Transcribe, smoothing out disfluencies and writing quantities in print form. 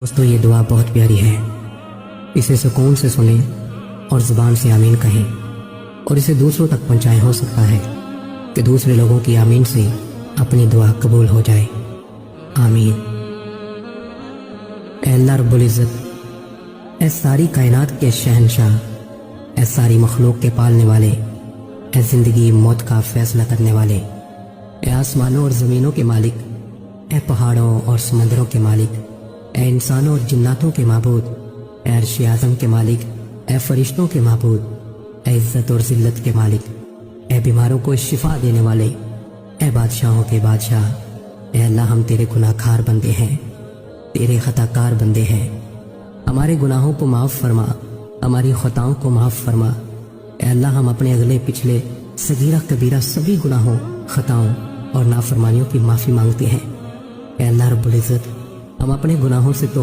दोस्तों ये दुआ बहुत प्यारी है। इसे सुकून से सुनें और ज़ुबान से आमीन कहें और इसे दूसरों तक पहुंचाएं। हो सकता है कि दूसरे लोगों की आमीन से अपनी दुआ कबूल हो जाए। आमीन। ऐ अल्लाह रब्बुल इज़्ज़त, ऐ सारी कायनात के शहंशाह, ऐ सारी मखलूक के पालने वाले, ऐ ज़िंदगी मौत का फैसला करने वाले, ऐ आसमानों और ज़मीनों के मालिक, ऐ पहाड़ों और समंदरों के मालिक, ऐ इंसानों और जिन्नातों के माबूद, ऐ अर्श आज़म के मालिक, ऐ फरिश्तों के माबूद, ऐ इज़्ज़त और ज़िल्लत के मालिक, ऐ बीमारों को शिफा देने वाले, ऐ बादशाहों के बादशाह, ऐ अल्लाह हम तेरे गुनाहगार बंदे हैं, तेरे खताकार बंदे हैं। हमारे गुनाहों को माफ़ फरमा, हमारी खताओं को माफ़ फरमा। ऐ अल्लाह हम अपने अगले पिछले सगीरा कबीरा सभी गुनाहों, खताओं और नाफरमानियों की माफ़ी मांगते हैं। ऐ अल्लाह रब्बुल इज़्ज़त, हम अपने गुनाहों से तो